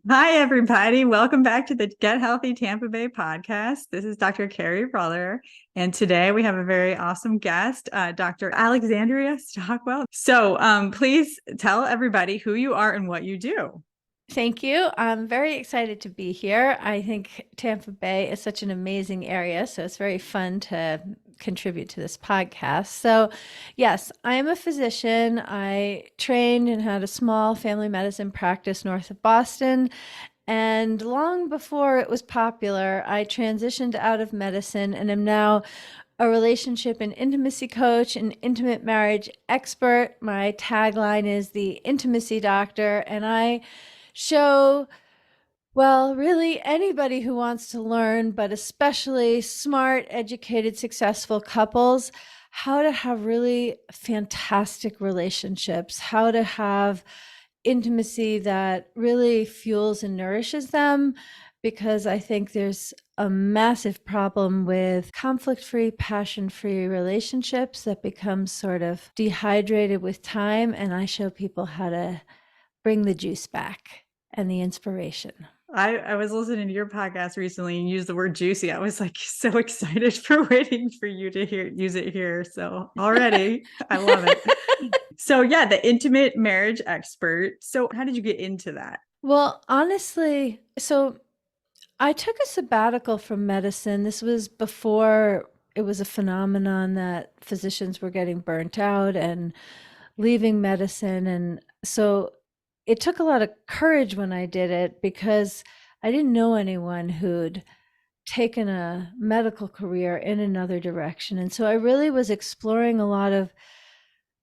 Hi, everybody. Welcome back to the Get Healthy Tampa Bay podcast. This is Dr. Kerry Reller. And today we have a very awesome guest, Dr. Alexandria Stockwell. So please tell everybody who you are and what you do. Thank you. I'm very excited to be here. I think Tampa Bay is such an amazing area, so it's very fun to contribute to this podcast. So, yes, I am a physician. I trained and had a small family medicine practice north of Boston. And long before it was popular, I transitioned out of medicine and am now a relationship and intimacy coach, an intimate marriage expert. My tagline is the intimacy doctor, and I show, well, really anybody who wants to learn, but especially smart, educated, successful couples, how to have really fantastic relationships, how to have intimacy that really fuels and nourishes them. Because I think there's a massive problem with conflict-free, passion-free relationships that become sort of dehydrated with time. And I show people how to bring the juice back and the inspiration. I was listening to your podcast recently and used the word juicy. I was like so excited for waiting for you to use it here. So already, I love it. So yeah, the intimate marriage expert. So how did you get into that? Well, honestly, so I took a sabbatical from medicine. This was before it was a phenomenon that physicians were getting burnt out and leaving medicine. And so it took a lot of courage when I did it because I didn't know anyone who'd taken a medical career in another direction. And so I really was exploring a lot of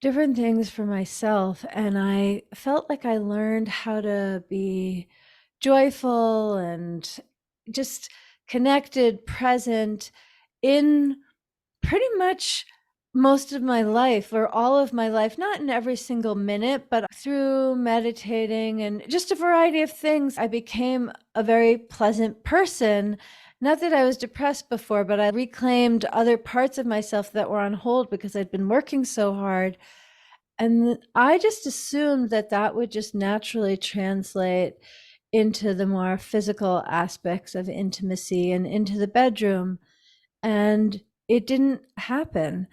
different things for myself. And I felt like I learned how to be joyful and just connected, present in pretty much most of my life or all of my life, not in every single minute, but through meditating and just a variety of things. I became a very pleasant person. Not that I was depressed before, but I reclaimed other parts of myself that were on hold because I'd been working so hard. And I just assumed that that would just naturally translate into the more physical aspects of intimacy and into the bedroom. And it didn't happen.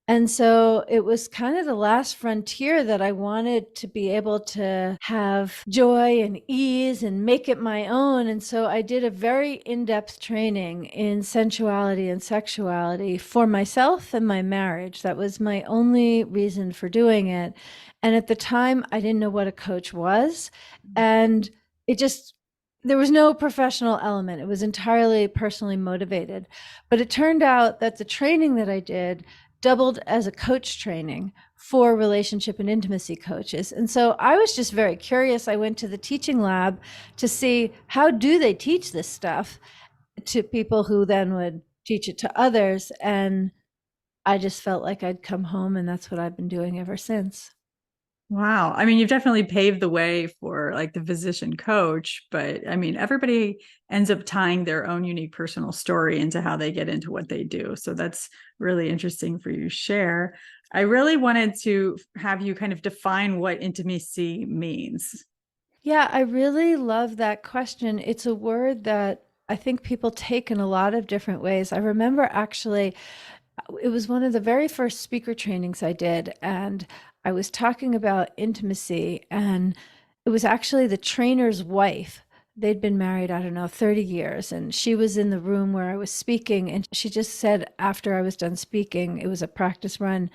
And so it was kind of the last frontier that I wanted to be able to have joy and ease and make it my own. And so I did a very in-depth training in sensuality and sexuality for myself and my marriage. That was my only reason for doing it. And at the time, I didn't know what a coach was. And it just, there was no professional element. It was entirely personally motivated. But it turned out that the training that I did doubled as a coach training for relationship and intimacy coaches. And so I was just very curious. I went to the teaching lab to see how do they teach this stuff to people who then would teach it to others. And I just felt like I'd come home, and that's what I've been doing ever since. Wow. I mean, you've definitely paved the way for like the physician coach, but I mean, everybody ends up tying their own unique personal story into how they get into what they do. So that's really interesting for you to share. I really wanted to have you kind of define what intimacy means. Yeah, I really love that question. It's a word that I think people take in a lot of different ways. I remember actually it was one of the very first speaker trainings I did, and I was talking about intimacy, and it was actually the trainer's wife. They'd been married, I don't know, 30 years, and she was in the room where I was speaking, and she just said after I was done speaking, it was a practice run,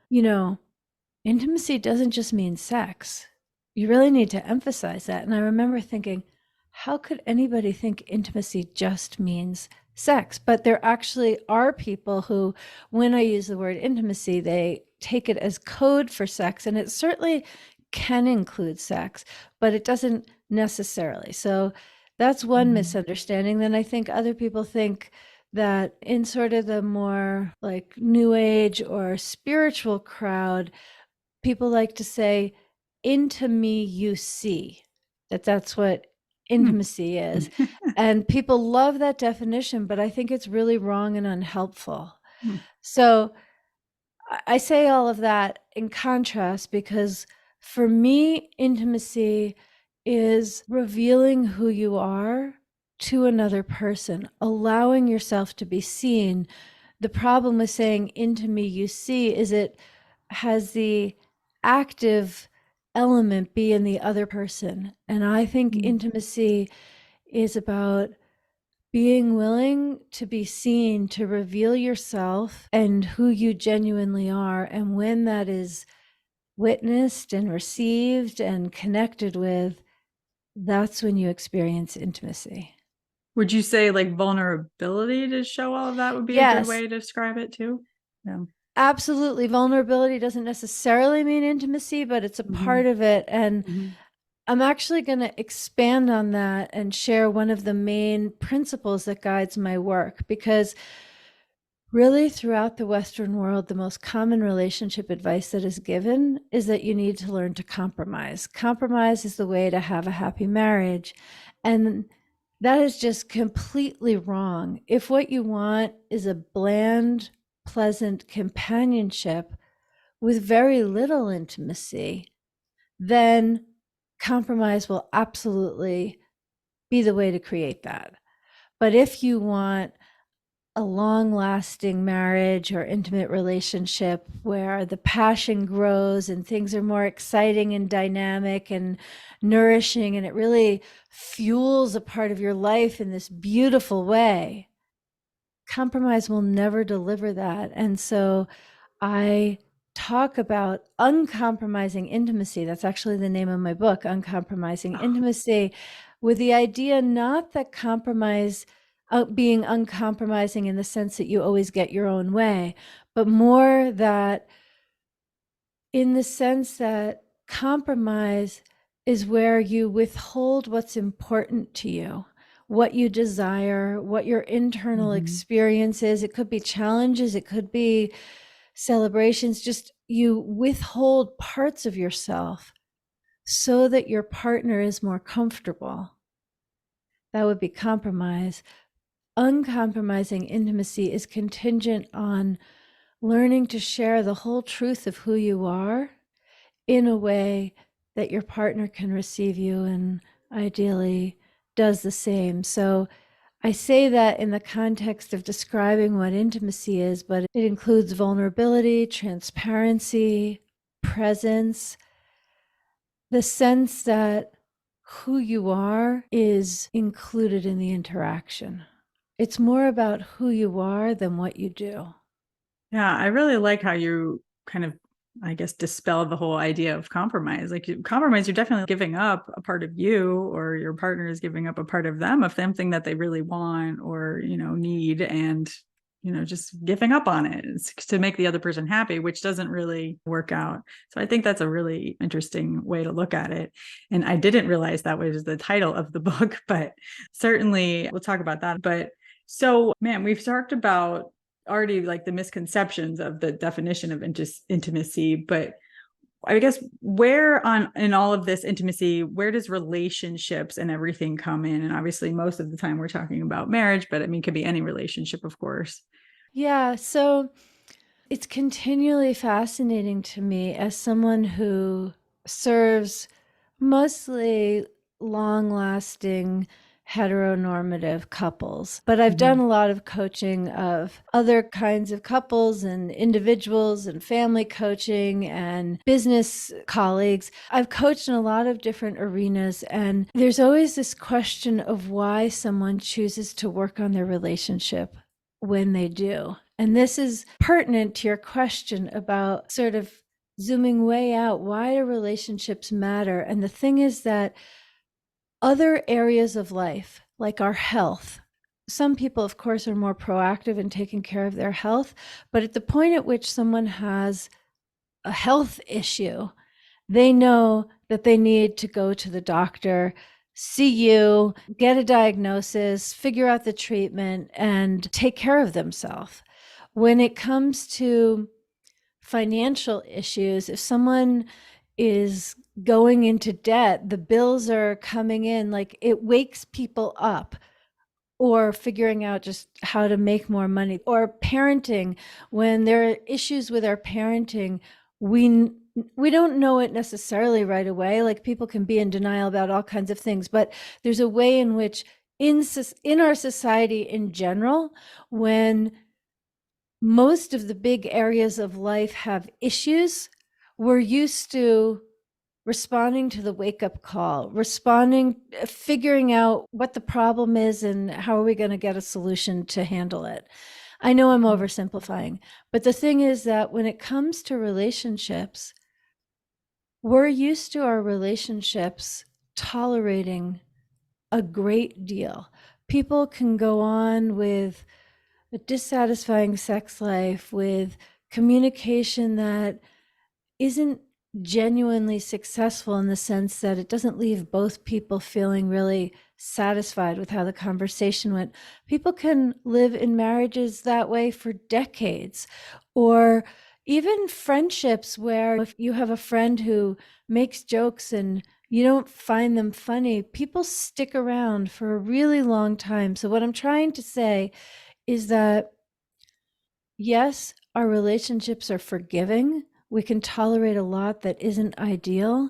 you know, intimacy doesn't just mean sex. You really need to emphasize that. And I remember thinking, how could anybody think intimacy just means sex? But there actually are people who, when I use the word intimacy, they take it as code for sex. And it certainly can include sex, but it doesn't necessarily. So that's one misunderstanding. Then I think other people think that in sort of the more like new age or spiritual crowd, people like to say, into me you see, that's what Hmm. intimacy is. And people love that definition, but I think it's really wrong and unhelpful. So I say all of that in contrast because for me, intimacy is revealing who you are to another person, allowing yourself to be seen. The problem with saying into me you see is it has the active element be in the other person. And I think Mm. intimacy is about being willing to be seen, to reveal yourself and who you genuinely are. And when that is witnessed and received and connected with, that's when you experience intimacy. Would you say like vulnerability to show all of that would be a good way Yes, to describe it too? Yeah. absolutely. Vulnerability doesn't necessarily mean intimacy, but it's a Hmm. part of it. And Hmm. I'm actually going to expand on that and share one of the main principles that guides my work, because really throughout the Western world, the most common relationship advice that is given is that you need to learn to compromise. Compromise is the way to have a happy marriage. And that is just completely wrong. If what you want is a bland, pleasant companionship with very little intimacy, then compromise will absolutely be the way to create that. But if you want a long lasting marriage or intimate relationship where the passion grows and things are more exciting and dynamic and nourishing, and it really fuels a part of your life in this beautiful way, compromise will never deliver that. And so I talk about uncompromising intimacy. That's actually the name of my book, Uncompromising Intimacy, with the idea not that compromise, being uncompromising in the sense that you always get your own way, but more that in the sense that compromise is where you withhold what's important to you, what you desire, what your internal Hmm. experience is. It could be challenges, it could be celebrations, just you withhold parts of yourself so that your partner is more comfortable. That would be compromise. Uncompromising intimacy is contingent on learning to share the whole truth of who you are in a way that your partner can receive you and ideally does the same. So I say that in the context of describing what intimacy is, but it includes vulnerability, transparency, presence, the sense that who you are is included in the interaction. It's more about who you are than what you do. Yeah, I really like how you kind of, I guess, dispel the whole idea of compromise. Like compromise, you're definitely giving up a part of you, or your partner is giving up a part of them, of something that they really want or, need, and just giving up on it to make the other person happy, which doesn't really work out. So I think that's a really interesting way to look at it. And I didn't realize that was the title of the book, but certainly we'll talk about that. But so, man, we've talked about already like the misconceptions of the definition of intimacy, but I guess where on in all of this intimacy, where does relationships and everything come in? And obviously most of the time we're talking about marriage, but I mean, it could be any relationship, of course. Yeah, so it's continually fascinating to me as someone who serves mostly long lasting heteronormative couples. But I've done Mhm. a lot of coaching of other kinds of couples and individuals and family coaching and business colleagues. I've coached in a lot of different arenas, and there's always this question of why someone chooses to work on their relationship when they do. And this is pertinent to your question about sort of zooming way out. Why do relationships matter? And the thing is that other areas of life, like our health, some people, of course, are more proactive in taking care of their health. But at the point at which someone has a health issue, they know that they need to go to the doctor, see you, get a diagnosis, figure out the treatment, and take care of themselves. When it comes to financial issues, if someone is going into debt, the bills are coming in, like it wakes people up, or figuring out just how to make more money, or parenting. When there are issues with our parenting, we we don't know it necessarily right away. Like people can be in denial about all kinds of things, but there's a way in which in our society in general, when most of the big areas of life have issues, we're used to responding to the wake up call, figuring out what the problem is and how are we going to get a solution to handle it. I know I'm oversimplifying, but the thing is that when it comes to relationships, we're used to our relationships tolerating a great deal. People can go on with a dissatisfying sex life, with communication that isn't genuinely successful in the sense that it doesn't leave both people feeling really satisfied with how the conversation went. People can live in marriages that way for decades, or even friendships where if you have a friend who makes jokes and you don't find them funny, people stick around for a really long time. So, what I'm trying to say is that yes, our relationships are forgiving. We can tolerate a lot that isn't ideal.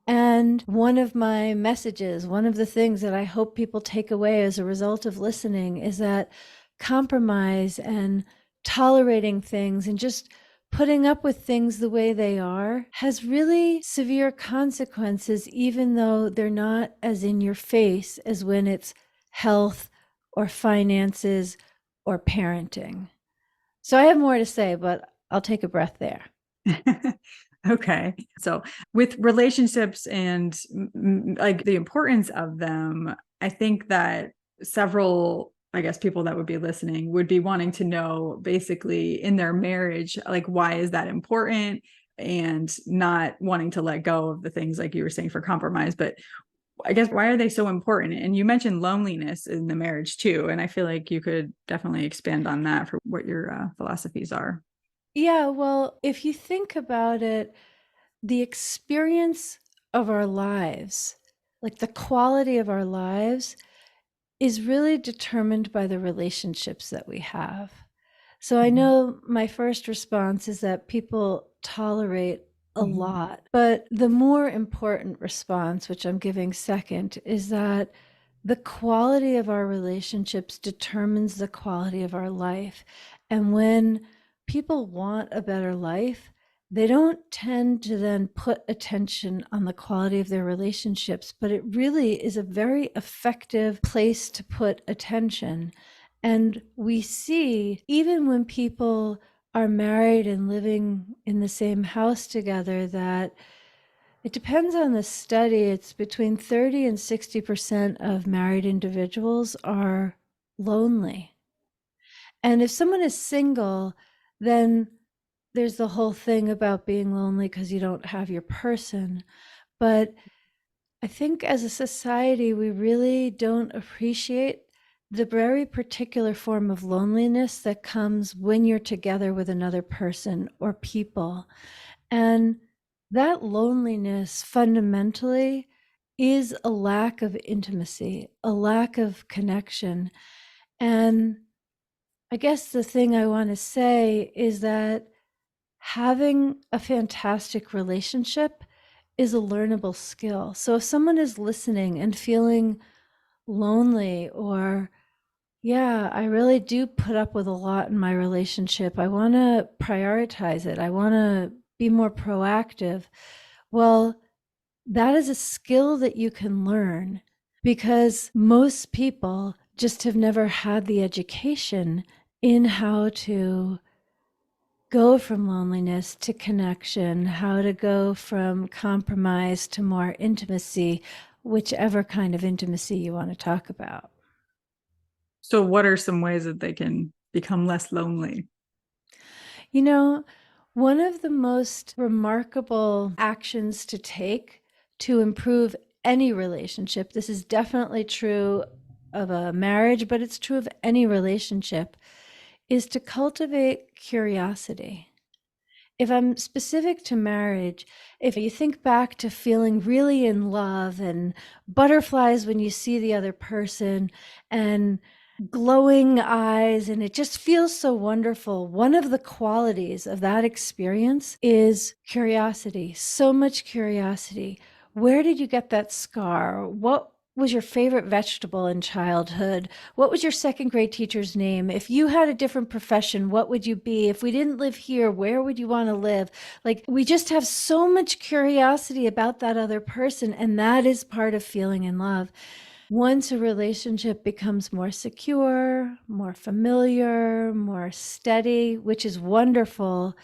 And one of my messages, one of the things that I hope people take away as a result of listening is that compromise and tolerating things and just putting up with things the way they are has really severe consequences, even though they're not as in your face as when it's health or finances or parenting. So I have more to say, but I'll take a breath there. Okay. So with relationships and like the importance of them, I think that several, I guess, people that would be listening would be wanting to know basically in their marriage, like, why is that important? And not wanting to let go of the things like you were saying for compromise. But I guess, why are they so important? And you mentioned loneliness in the marriage too. And I feel like you could definitely expand on that for what your philosophies are. Yeah, well, if you think about it, the experience of our lives, like the quality of our lives, is really determined by the relationships that we have. So I know my first response is that people tolerate a Mhm. lot, but the more important response, which I'm giving second, is that the quality of our relationships determines the quality of our life. And when people want a better life, they don't tend to then put attention on the quality of their relationships, but it really is a very effective place to put attention. And we see, even when people are married and living in the same house together, that it depends on the study. It's between 30 and 60% of married individuals are lonely. And if someone is single, then there's the whole thing about being lonely because you don't have your person. But I think as a society, we really don't appreciate the very particular form of loneliness that comes when you're together with another person or people. And that loneliness fundamentally is a lack of intimacy, a lack of connection. And I guess the thing I want to say is that having a fantastic relationship is a learnable skill. So if someone is listening and feeling lonely, or, yeah, I really do put up with a lot in my relationship, I want to prioritize it, I want to be more proactive. Well, that is a skill that you can learn because most people just have never had the education in how to go from loneliness to connection, how to go from compromise to more intimacy, whichever kind of intimacy you want to talk about. So, what are some ways that they can become less lonely? You know, one of the most remarkable actions to take to improve any relationship, this is definitely true of a marriage, but it's true of any relationship, is to cultivate curiosity. If I'm specific to marriage, if you think back to feeling really in love and butterflies when you see the other person, and glowing eyes, and it just feels so wonderful. One of the qualities of that experience is curiosity, so much curiosity. Where did you get that scar? What was your favorite vegetable in childhood? What was your second grade teacher's name? If you had a different profession, what would you be? If we didn't live here, where would you want to live? Like, we just have so much curiosity about that other person, and that is part of feeling in love. Once a relationship becomes more secure, more familiar, more steady, which is wonderful,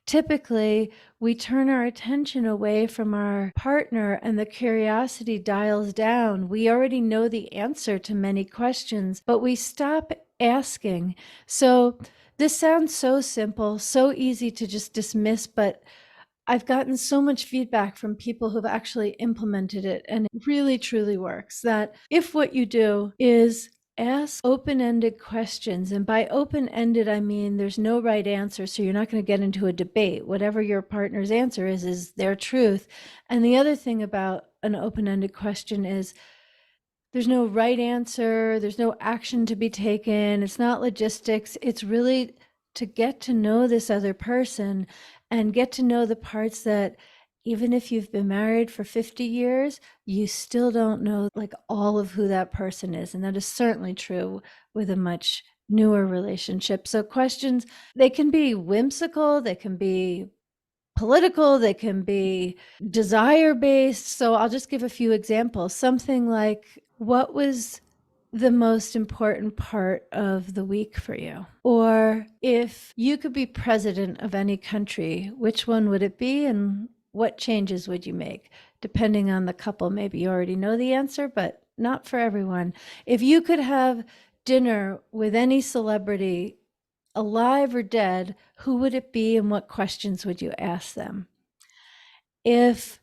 typically we turn our attention away from our partner and the curiosity dials down. We already know the answer to many questions, but we stop asking. So this sounds so simple, so easy to just dismiss, but I've gotten so much feedback from people who've actually implemented it, and it really truly works. That if what you do is ask open-ended questions, and by open-ended, I mean there's no right answer, so you're not going to get into a debate. Whatever your partner's answer is their truth. And the other thing about an open-ended question is there's no right answer, there's no action to be taken, it's not logistics. It's really to get to know this other person and get to know the parts that, even if you've been married for 50 years, you still don't know like all of who that person is. And that is certainly true with a much newer relationship. So questions, they can be whimsical, they can be political, they can be desire based. So I'll just give a few examples. Something like, what was the most important part of the week for you? Or if you could be president of any country, which one would it be, and what changes would you make? Depending on the couple, maybe you already know the answer, but not for everyone. If you could have dinner with any celebrity, alive or dead, who would it be and what questions would you ask them? If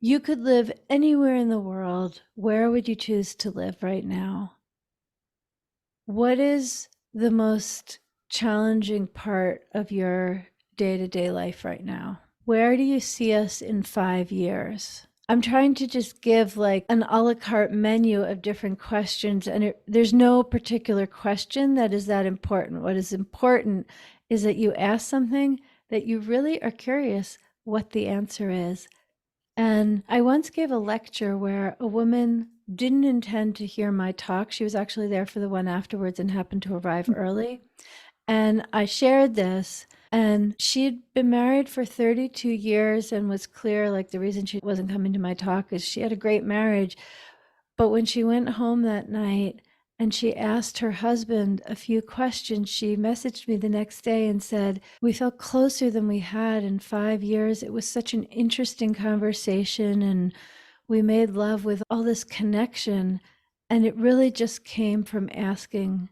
you could live anywhere in the world, where would you choose to live right now? What is the most challenging part of your day to day life right now? Where do you see us in 5 years? I'm trying to just give like an a la carte menu of different questions, and there's no particular question that is that important. What is important is that you ask something that you really are curious what the answer is. And I once gave a lecture where a woman didn't intend to hear my talk. She was actually there for the one afterwards and happened to arrive early. And I shared this, and she'd been married for 32 years and was clear like the reason she wasn't coming to my talk is she had a great marriage. But when she went home that night and she asked her husband a few questions, she messaged me the next day and said, "We felt closer than we had in 5 years. It was such an interesting conversation, and we made love with all this connection. And it really just came from asking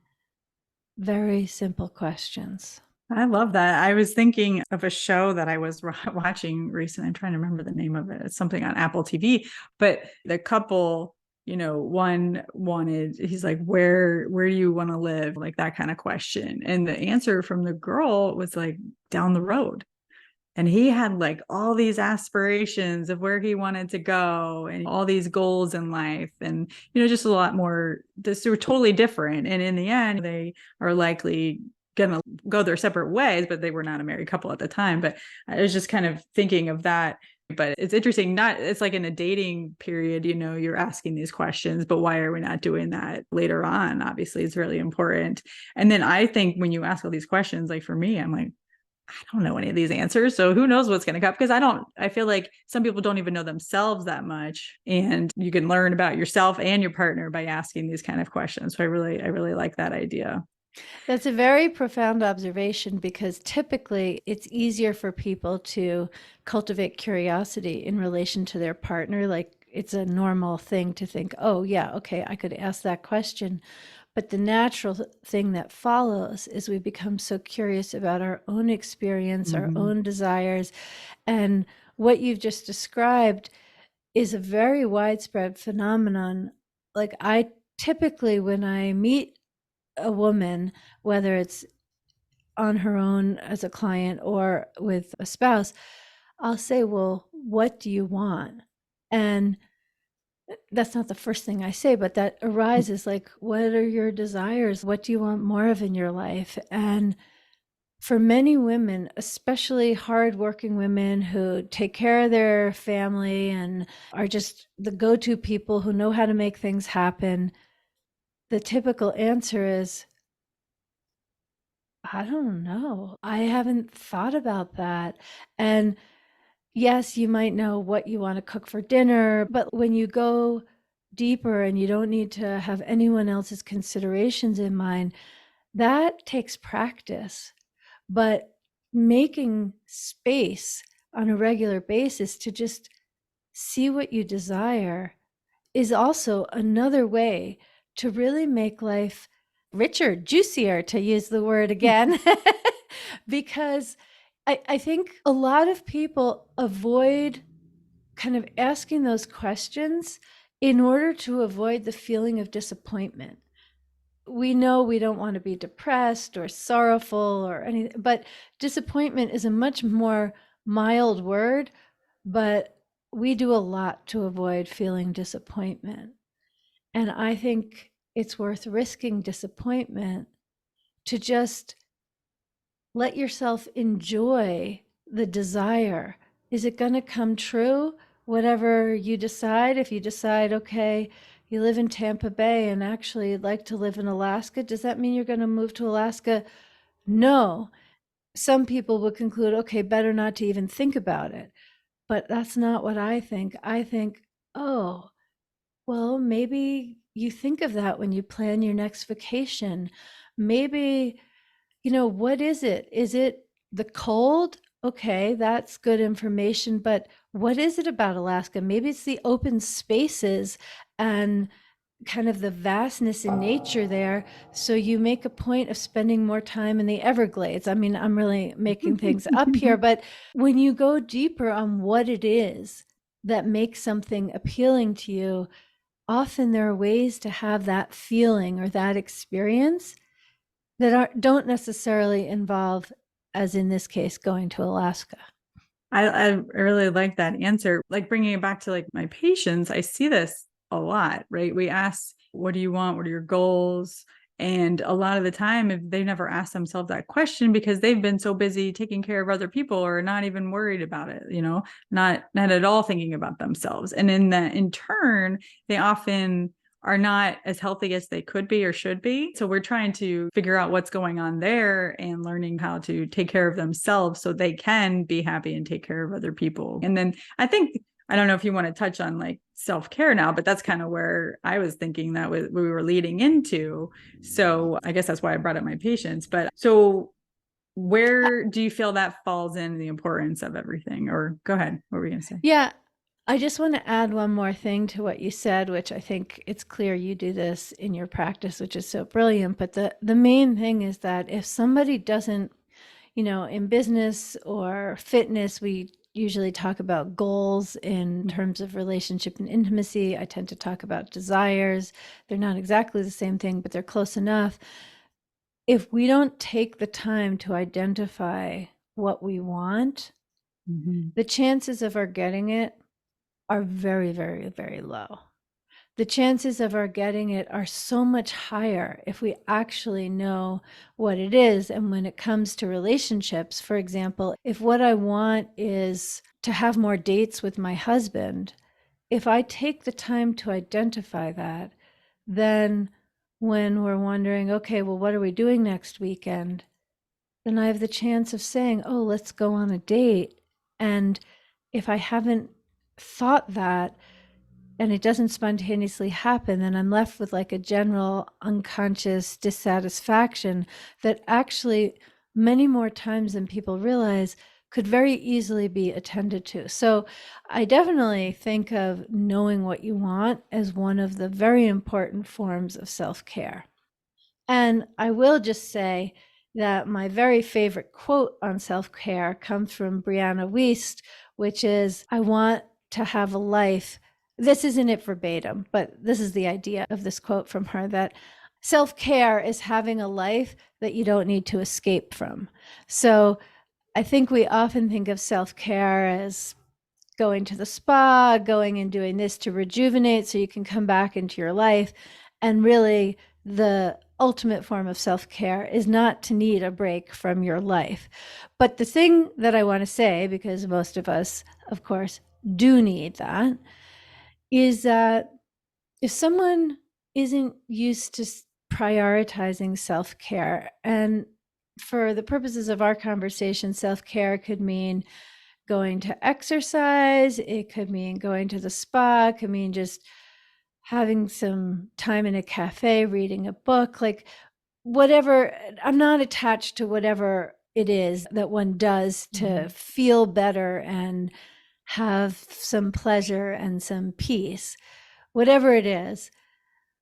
very simple questions." I love that. I was thinking of a show that I was watching recently. I'm trying to remember the name of it. It's something on Apple TV, but the couple, one wanted, he's like, where do you want to live? Like that kind of question. And the answer from the girl was like down the road. And he had like all these aspirations of where he wanted to go and all these goals in life. And, just a lot more, this were totally different. And in the end, they are likely going to go their separate ways, but they were not a married couple at the time. But I was just kind of thinking of that. But it's interesting, it's like in a dating period, you're asking these questions, but why are we not doing that later on? Obviously, it's really important. And then I think when you ask all these questions, like for me, I'm like, I don't know any of these answers. So who knows what's going to come? Because I feel like some people don't even know themselves that much. And you can learn about yourself and your partner by asking these kind of questions. So I really like that idea. That's a very profound observation because typically it's easier for people to cultivate curiosity in relation to their partner. Like it's a normal thing to think, oh, yeah, okay, I could ask that question. But the natural thing that follows is we become so curious about our own experience, our own desires. And what you've just described is a very widespread phenomenon. Like I typically, when I meet a woman, whether it's on her own as a client or with a spouse, I'll say, well, what do you want? And That's not the first thing I say, but that arises like, what are your desires? What do you want more of in your life? And for many women, especially hardworking women who take care of their family and are just the go to people who know how to make things happen, the typical answer is, I don't know. I haven't thought about that. And yes, you might know what you want to cook for dinner, but when you go deeper and you don't need to have anyone else's considerations in mind, that takes practice. But making space on a regular basis to just see what you desire is also another way to really make life richer, juicier, to use the word again. Because I think a lot of people avoid kind of asking those questions in order to avoid the feeling of disappointment. We know we don't want to be depressed or sorrowful or anything, but disappointment is a much more mild word, but we do a lot to avoid feeling disappointment. And I think it's worth risking disappointment to just let yourself enjoy the desire. Is it going to come true? Whatever you decide, if you decide, okay, you live in Tampa Bay and actually you'd like to live in Alaska, does that mean you're going to move to Alaska? No. Some people would conclude, okay, better not to even think about it. But that's not what I think. I think, oh, well, maybe you think of that when you plan your next vacation. Maybe, what is it? Is it the cold? Okay, that's good information. But what is it about Alaska? Maybe it's the open spaces and kind of the vastness in nature there. So you make a point of spending more time in the Everglades. I mean, I'm really making things up here, but when you go deeper on what it is that makes something appealing to you, often there are ways to have that feeling or that experience that don't necessarily involve, as in this case, going to Alaska. I really like that answer. Like bringing it back to like my patients, I see this a lot, right? We ask, what do you want? What are your goals? And a lot of the time, if they never ask themselves that question because they've been so busy taking care of other people or not even worried about it, not at all thinking about themselves. And in turn, they often are not as healthy as they could be or should be. So we're trying to figure out what's going on there and learning how to take care of themselves so they can be happy and take care of other people. And then I don't know if you want to touch on like self-care now, but that's kind of where I was thinking that we were leading into. So I guess that's why I brought up my patients. But so where do you feel that falls in the importance of everything? Or go ahead. What were you going to say? Yeah, I just want to add one more thing to what you said, which I think it's clear you do this in your practice, which is so brilliant. But the main thing is that if somebody doesn't, in business or fitness, we usually talk about goals in terms of relationship and intimacy. I tend to talk about desires. They're not exactly the same thing, but they're close enough. If we don't take the time to identify what we want, the chances of our getting it are very, very, very low. The chances of our getting it are so much higher if we actually know what it is. And when it comes to relationships, for example, if what I want is to have more dates with my husband, if I take the time to identify that, then when we're wondering, okay, well, what are we doing next weekend? Then I have the chance of saying, oh, let's go on a date. And if I haven't thought that, and it doesn't spontaneously happen, then I'm left with like a general unconscious dissatisfaction that actually many more times than people realize could very easily be attended to. So I definitely think of knowing what you want as one of the very important forms of self-care. And I will just say that my very favorite quote on self-care comes from Brianna Wiest, which is, I want to have a life. This isn't it verbatim, but this is the idea of this quote from her, that self-care is having a life that you don't need to escape from. So I think we often think of self-care as going to the spa, going and doing this to rejuvenate so you can come back into your life. And really, the ultimate form of self-care is not to need a break from your life. But the thing that I want to say, because most of us, of course, do need that, is that if someone isn't used to prioritizing self-care, and for the purposes of our conversation, self-care could mean going to exercise, it could mean going to the spa, it could mean just having some time in a cafe, reading a book, like whatever. I'm not attached to whatever it is that one does to feel better and have some pleasure and some peace. Whatever it is,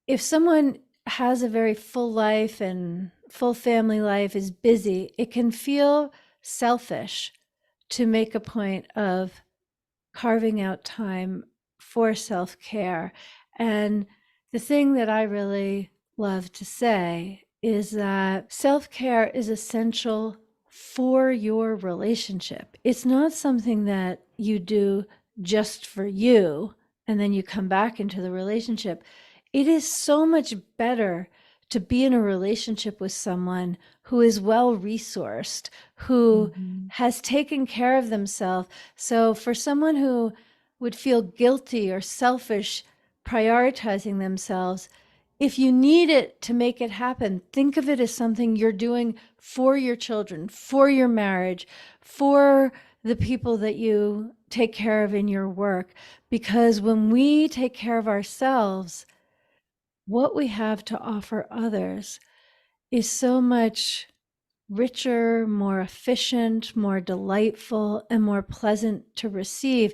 if someone has a very full life and full family life, is busy, it can feel selfish to make a point of carving out time for self-care. And the thing that I really love to say is that self-care is essential for your relationship. It's not something that you do just for you and then you come back into the relationship. It is so much better to be in a relationship with someone who is well resourced, who has taken care of themselves. So for someone who would feel guilty or selfish prioritizing themselves, if you need it to make it happen, think of it as something you're doing for your children, for your marriage, for the people that you take care of in your work. Because when we take care of ourselves, what we have to offer others is so much richer, more efficient, more delightful, and more pleasant to receive.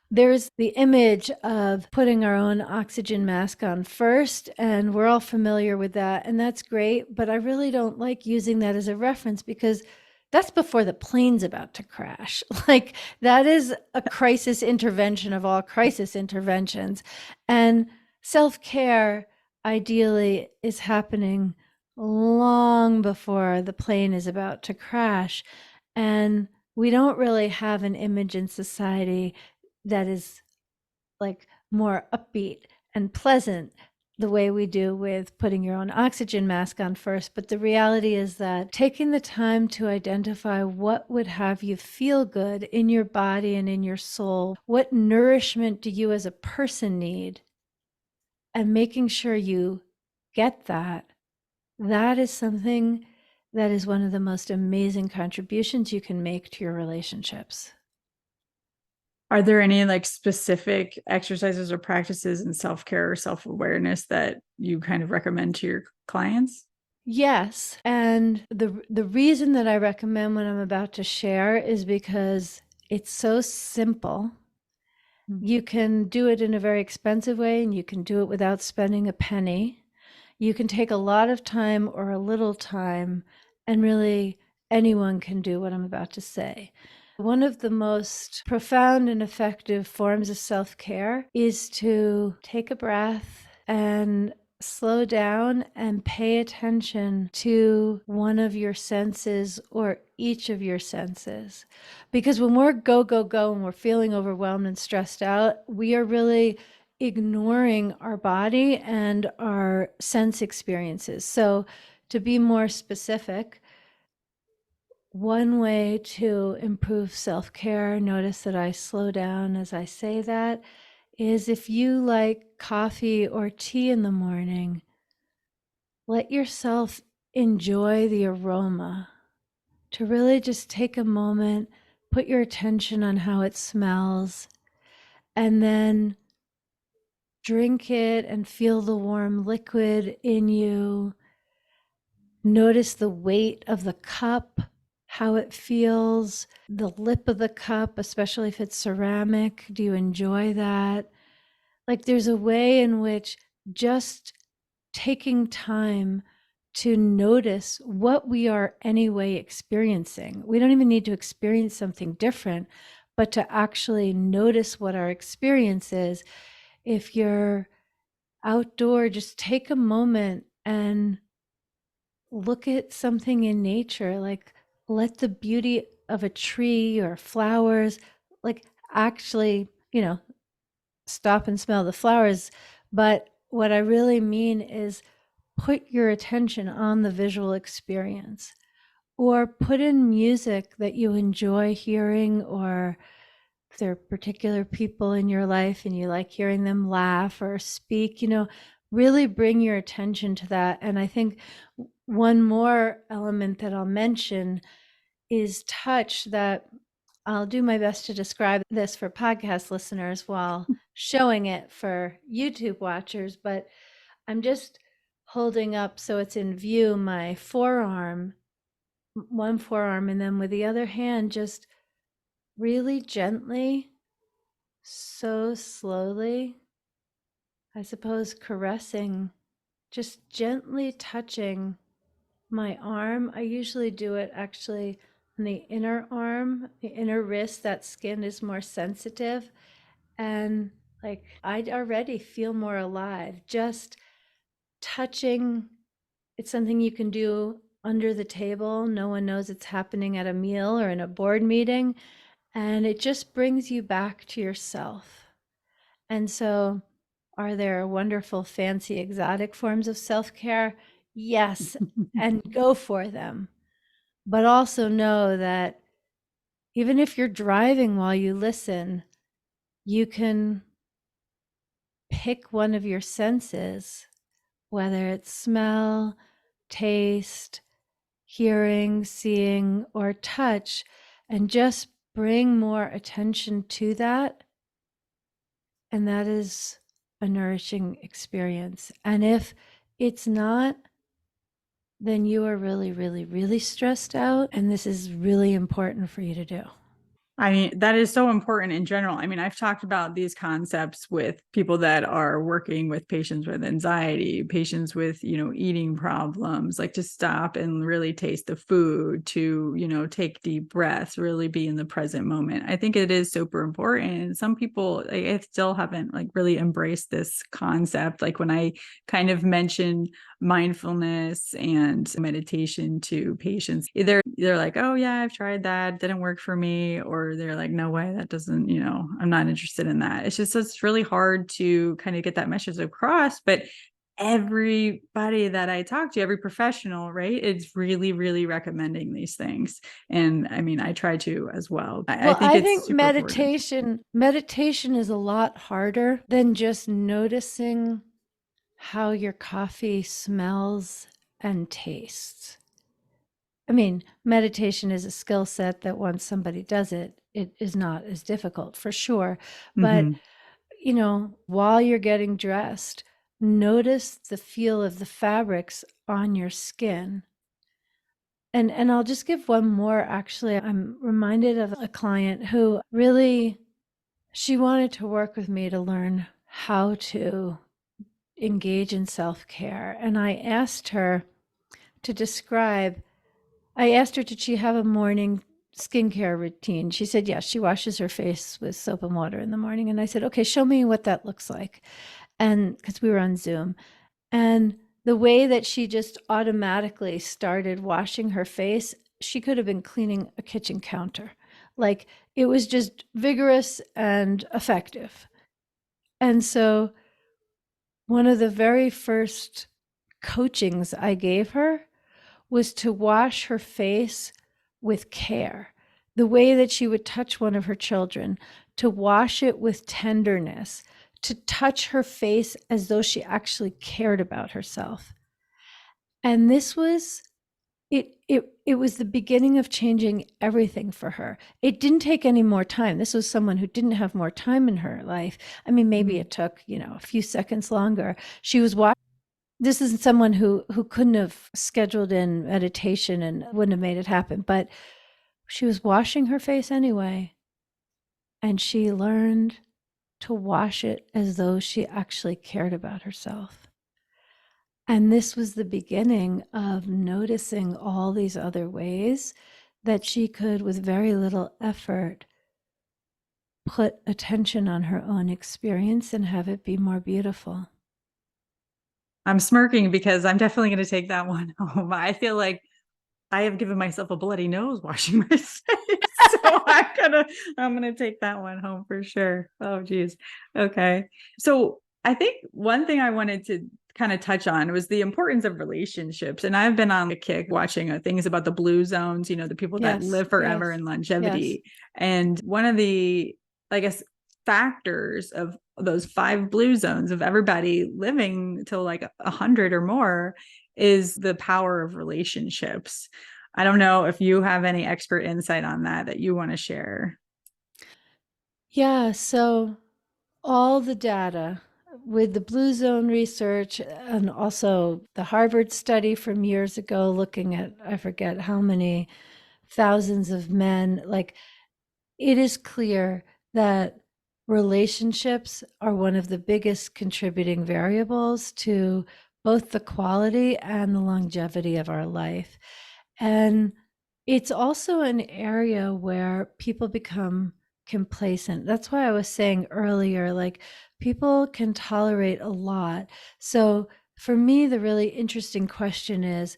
There's the image of putting our own oxygen mask on first, and we're all familiar with that, and that's great, but I really don't like using that as a reference because that's before the plane's about to crash. Like, that is a crisis intervention of all crisis interventions. And self-care ideally is happening long before the plane is about to crash. And we don't really have an image in society that is like more upbeat and pleasant the way we do with putting your own oxygen mask on first. But the reality is that taking the time to identify what would have you feel good in your body and in your soul, what nourishment do you as a person need, and making sure you get that, that is something that is one of the most amazing contributions you can make to your relationships. Are there any like specific exercises or practices in self-care or self-awareness that you kind of recommend to your clients? Yes. And the reason that I recommend what I'm about to share is because it's so simple. You can do it in a very expensive way, and you can do it without spending a penny. You can take a lot of time or a little time, and really anyone can do what I'm about to say. One of the most profound and effective forms of self-care is to take a breath and slow down and pay attention to one of your senses or each of your senses. Because when we're go, go, go, and we're feeling overwhelmed and stressed out, we are really ignoring our body and our sense experiences. So, to be more specific, one way to improve self-care, notice that I slow down as I say that, is if you like coffee or tea in the morning, let yourself enjoy the aroma. To really just take a moment, put your attention on how it smells, and then drink it and feel the warm liquid in you. Notice the weight of the cup, how it feels, the lip of the cup, especially if it's ceramic. Do you enjoy that? Like, there's a way in which just taking time to notice what we are anyway experiencing. We don't even need to experience something different, but to actually notice what our experience is. If you're outdoor, just take a moment and look at something in nature, like let the beauty of a tree or flowers, like actually, stop and smell the flowers. But what I really mean is put your attention on the visual experience, or put in music that you enjoy hearing, or if there are particular people in your life and you like hearing them laugh or speak, really bring your attention to that. And I think one more element that I'll mention is touch, that I'll do my best to describe this for podcast listeners while showing it for YouTube watchers, but I'm just holding up so it's in view my forearm, one forearm, and then with the other hand, just really gently, so slowly, I suppose, caressing, just gently touching my arm. I usually do it actually on the inner arm, the inner wrist. That skin is more sensitive. And like, I already feel more alive. Just touching, it's something you can do under the table. No one knows it's happening at a meal or in a board meeting. And it just brings you back to yourself. And so, are there wonderful, fancy, exotic forms of self care? Yes, and go for them. But also know that even if you're driving while you listen, you can pick one of your senses, whether it's smell, taste, hearing, seeing, or touch, and just bring more attention to that. And that is a nourishing experience. And if it's not, then you are really, really, really stressed out. And this is really important for you to do. I mean, that is so important in general. I mean, I've talked about these concepts with people that are working with patients with anxiety, patients with, eating problems, like to stop and really taste the food, to, take deep breaths, really be in the present moment. I think it is super important. Some people, I still haven't like really embraced this concept. Like when I kind of mention mindfulness and meditation to patients, either they're like, oh yeah, I've tried that, it didn't work for me, or they're like, no way, that doesn't, I'm not interested in that. It's really hard to kind of get that message across. But everybody that I talk to, every professional, right, it's really, really recommending these things. And I mean, I try to as well. I Well, think I it's think super important. meditation is a lot harder than just noticing how your coffee smells and tastes. I mean, meditation is a skill set that once somebody does it, it is not as difficult for sure. But, Mm-hmm. while you're getting dressed, notice the feel of the fabrics on your skin. And I'll just give one more. Actually, I'm reminded of a client who really, she wanted to work with me to learn how to engage in self-care. And to describe, I asked her, did she have a morning skincare routine? She said, yes, she washes her face with soap and water in the morning. And I said, okay, show me what that looks like. And because we were on Zoom, and the way that she just automatically started washing her face, she could have been cleaning a kitchen counter. Like, it was just vigorous and effective. And so, one of the very first coachings I gave her was to wash her face with care. The way that she would touch one of her children, to wash it with tenderness, to touch her face as though she actually cared about herself. And this was it was the beginning of changing everything for her. It didn't take any more time. This was someone who didn't have more time in her life. I mean, maybe it took, a few seconds longer. She was watching. This is someone who couldn't have scheduled in meditation and wouldn't have made it happen, but she was washing her face anyway, and she learned to wash it as though she actually cared about herself. And this was the beginning of noticing all these other ways that she could, with very little effort, put attention on her own experience and have it be more beautiful. I'm smirking because I'm definitely going to take that one home. I feel like I have given myself a bloody nose washing my face. So I'm gonna take that one home for sure. Oh geez. Okay. So I think one thing I wanted to kind of touch on was the importance of relationships. And I've been on a kick watching things about the blue zones, the people that Yes, live forever yes, and yes. longevity. And one of the, I guess, factors of those 5 blue zones of everybody living till like 100 or more is the power of relationships. I don't know if you have any expert insight on that you want to share. Yeah, so all the data with the blue zone research and also the Harvard study from years ago looking at, I forget how many thousands of men, like it is clear that relationships are one of the biggest contributing variables to both the quality and the longevity of our life. And it's also an area where people become complacent. That's why I was saying earlier, like people can tolerate a lot. So for me, the really interesting question is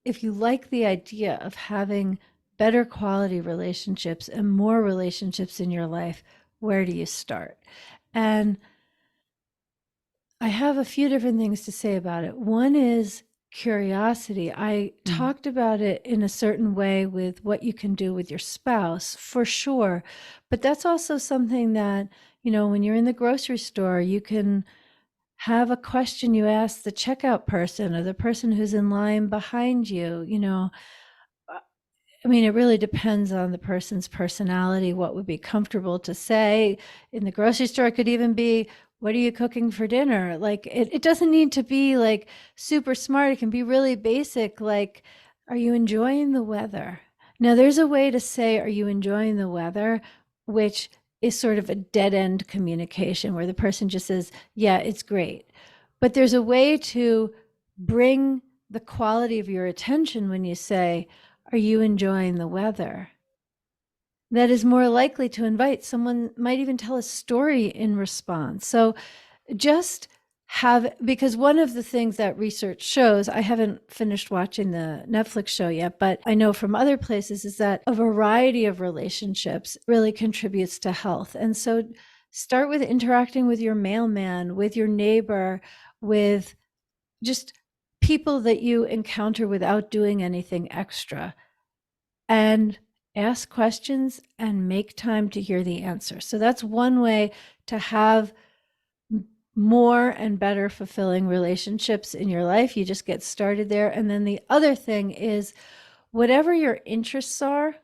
if you like the idea of having better quality relationships and more relationships in your life, where do you start? And I have a few different things to say about it. One is curiosity. I Mm. talked about it in a certain way with what you can do with your spouse, for sure. But that's also something that, when you're in the grocery store, you can have a question you ask the checkout person or the person who's in line behind you, I mean, it really depends on the person's personality, what would be comfortable to say. In the grocery store, it could even be, what are you cooking for dinner? Like, it doesn't need to be like super smart. It can be really basic, like, are you enjoying the weather? Now, there's a way to say, are you enjoying the weather? Which is sort of a dead end communication where the person just says, yeah, it's great. But there's a way to bring the quality of your attention when you say, are you enjoying the weather? That is more likely to invite someone, might even tell a story in response. So just because one of the things that research shows, I haven't finished watching the Netflix show yet, but I know from other places, is that a variety of relationships really contributes to health. And so start with interacting with your mailman, with your neighbor, with just people that you encounter without doing anything extra, and ask questions and make time to hear the answer. So that's one way to have more and better fulfilling relationships in your life. You just get started there. And then the other thing is whatever your interests are,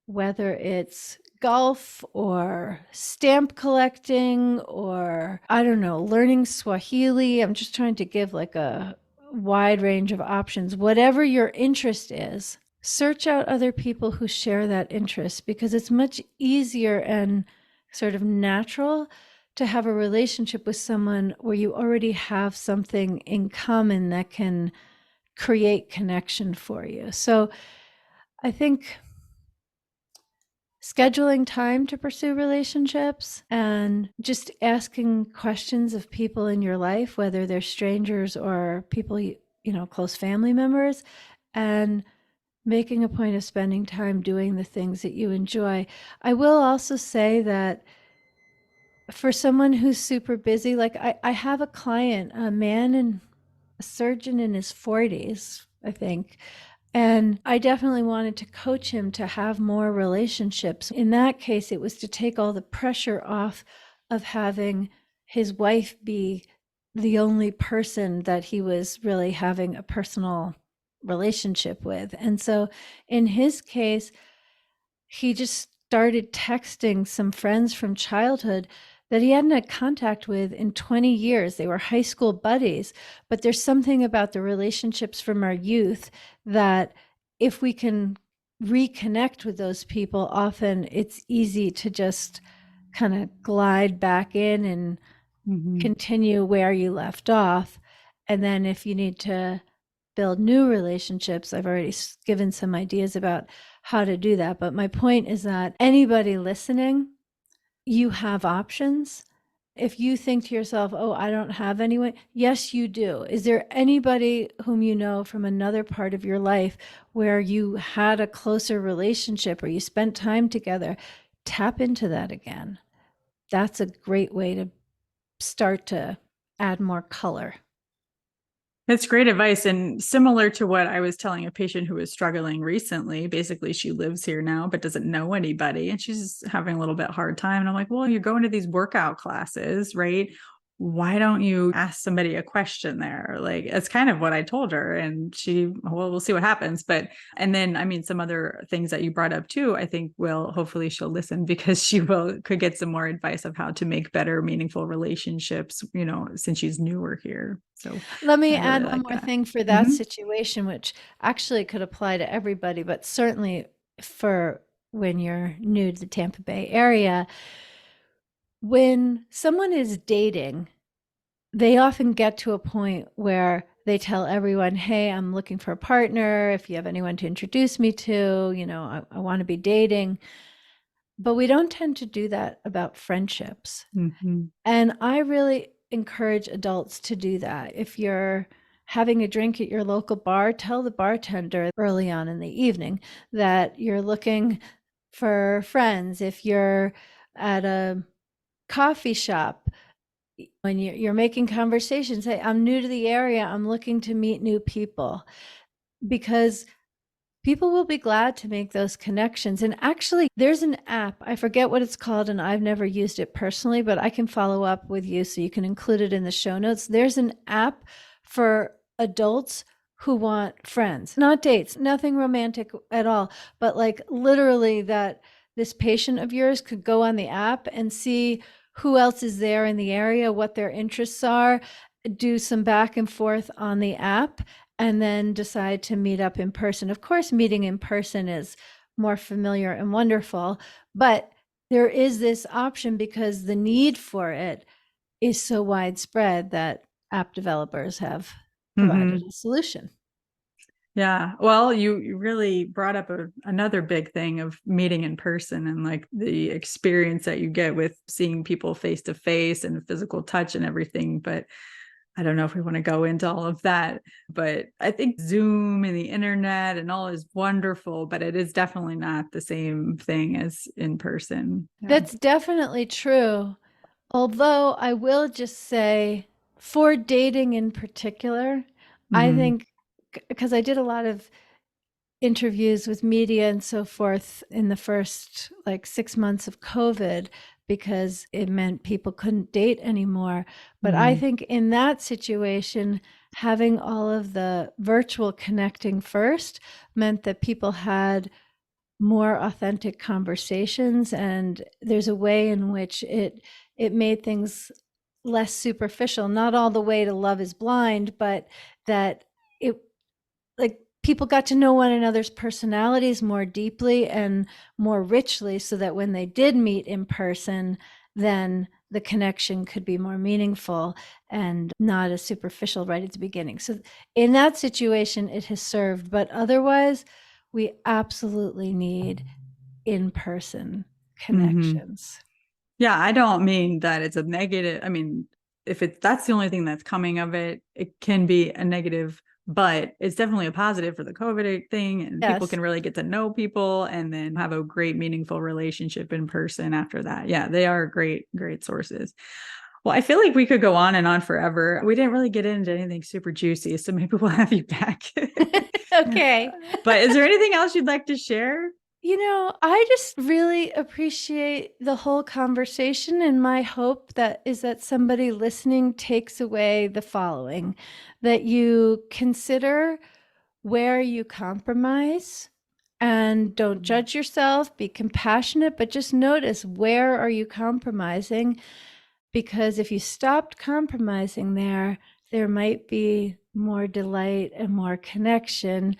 whether it's golf or stamp collecting or, I don't know, learning Swahili. I'm just trying to give like a wide range of options. Whatever your interest is, search out other people who share that interest, because it's much easier and sort of natural to have a relationship with someone where you already have something in common that can create connection for you. So I think scheduling time to pursue relationships and just asking questions of people in your life, whether they're strangers or people, close family members, and making a point of spending time doing the things that you enjoy. I will also say that for someone who's super busy, like I have a client, a man and a surgeon in his 40s, I think. And I definitely wanted to coach him to have more relationships. In that case, it was to take all the pressure off of having his wife be the only person that he was really having a personal relationship with. And so in his case, he just started texting some friends from childhood that he hadn't had contact with in 20 years. They were high school buddies, but there's something about the relationships from our youth that if we can reconnect with those people, often it's easy to just kind of glide back in and Mhm. continue where you left off. And then if you need to build new relationships, I've already given some ideas about how to do that. But my point is that anybody listening, you have options. If you think to yourself, oh, I don't have anyone, yes, you do. Is there anybody whom you know from another part of your life where you had a closer relationship or you spent time together? Tap into that again. That's a great way to start to add more color. That's great advice. And similar to what I was telling a patient who was struggling recently, basically, she lives here now, but doesn't know anybody. And she's having a little bit hard time. And I'm like, well, you're going to these workout classes, right? Why don't you ask somebody a question there? Like, it's kind of what I told her. And she, well, we'll see what happens. But, and then, I mean, some other things that you brought up too, I think will, hopefully she'll listen because she could get some more advice of how to make better, meaningful relationships, since she's newer here. So Let me I really add one like more that. thing for that Mm-hmm. situation, which actually could apply to everybody, but certainly for when you're new to the Tampa Bay area. When someone is dating, they often get to a point where they tell everyone, hey, I'm looking for a partner. If you have anyone to introduce me to, I want to be dating. But we don't tend to do that about friendships. Mm-hmm. And I really encourage adults to do that. If you're having a drink at your local bar, tell the bartender early on in the evening that you're looking for friends. If you're at a coffee shop, when you're making conversations, say, I'm new to the area, I'm looking to meet new people, because people will be glad to make those connections. And actually, there's an app, I forget what it's called, and I've never used it personally, but I can follow up with you so you can include it in the show notes. There's an app for adults who want friends, not dates, nothing romantic at all, but like literally that this patient of yours could go on the app and see who else is there in the area, what their interests are, do some back and forth on the app, and then decide to meet up in person. Of course, meeting in person is more familiar and wonderful, but there is this option because the need for it is so widespread that app developers have provided Mm-hmm. a solution. Yeah. Well, you really brought up another big thing of meeting in person and like the experience that you get with seeing people face to face and physical touch and everything. But I don't know if we want to go into all of that. But I think Zoom and the internet and all is wonderful, but it is definitely not the same thing as in person. Yeah. That's definitely true. Although I will just say, for dating in particular, I Mm-hmm. think because I did a lot of interviews with media and so forth in the first like 6 months of COVID, because it meant people couldn't date anymore. But I Mm-hmm. think in that situation, having all of the virtual connecting first meant that people had more authentic conversations, and there's a way in which it made things less superficial, not all the way to Love is Blind, but that it, like, people got to know one another's personalities more deeply and more richly, so that when they did meet in person, then the connection could be more meaningful and not as superficial right at the beginning. So in that situation, it has served, but otherwise, we absolutely need in-person Mm-hmm. connections. Yeah, I don't mean that it's a negative. I mean, if that's the only thing that's coming of it, it can be a negative, but it's definitely a positive for the COVID thing. And people Yes. can really get to know people and then have a great, meaningful relationship in person after that. Yeah, they are great, great sources. Well, I feel like we could go on and on forever. We didn't really get into anything super juicy, so maybe we'll have you back. Okay. But is there anything else you'd like to share? I just really appreciate the whole conversation, and my hope that is that somebody listening takes away the following: that you consider where you compromise and don't judge yourself, be compassionate, but just notice, where are you compromising? Because if you stopped compromising there might be more delight and more connection,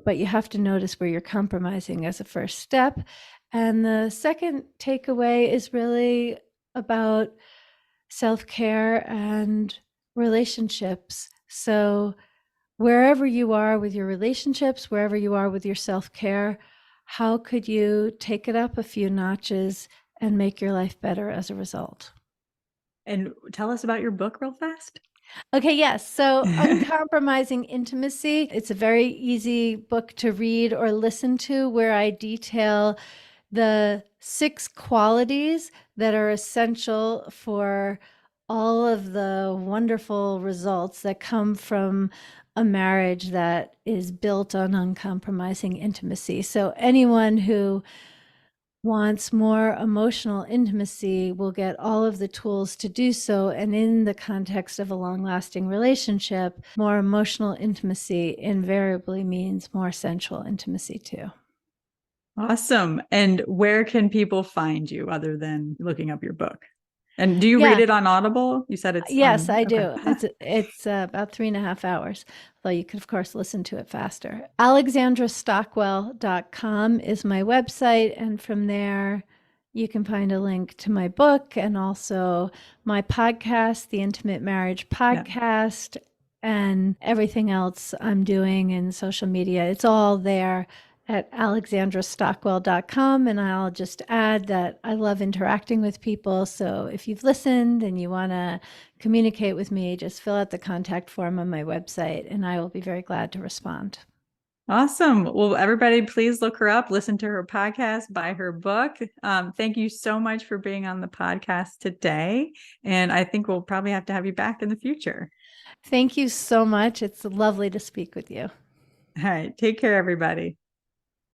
but you have to notice where you're compromising as a first step. And the second takeaway is really about self care and relationships. So, wherever you are with your relationships, wherever you are with your self care, how could you take it up a few notches and make your life better as a result? And tell us about your book real fast. Okay, yes. So, Uncompromising Intimacy. It's a very easy book to read or listen to where I detail the 6 qualities that are essential for all of the wonderful results that come from a marriage that is built on uncompromising intimacy. So, anyone who wants more emotional intimacy will get all of the tools to do so. And in the context of a long lasting relationship, more emotional intimacy invariably means more sensual intimacy too. Awesome. And where can people find you other than looking up your book? And do you read Yeah. it on Audible? You said it's Yes, on, I okay. do. It's about 3.5 hours, though you could, of course, listen to it faster. AlexandraStockwell.com is my website. And from there, you can find a link to my book and also my podcast, the Intimate Marriage Yeah. Podcast, and everything else I'm doing in social media. It's all there at alexandrastockwell.com. And I'll just add that I love interacting with people. So if you've listened and you want to communicate with me, just fill out the contact form on my website and I will be very glad to respond. Awesome. Well, everybody, please look her up, listen to her podcast, buy her book. Thank you so much for being on the podcast today. And I think we'll probably have to have you back in the future. Thank you so much. It's lovely to speak with you. All right. Take care, everybody.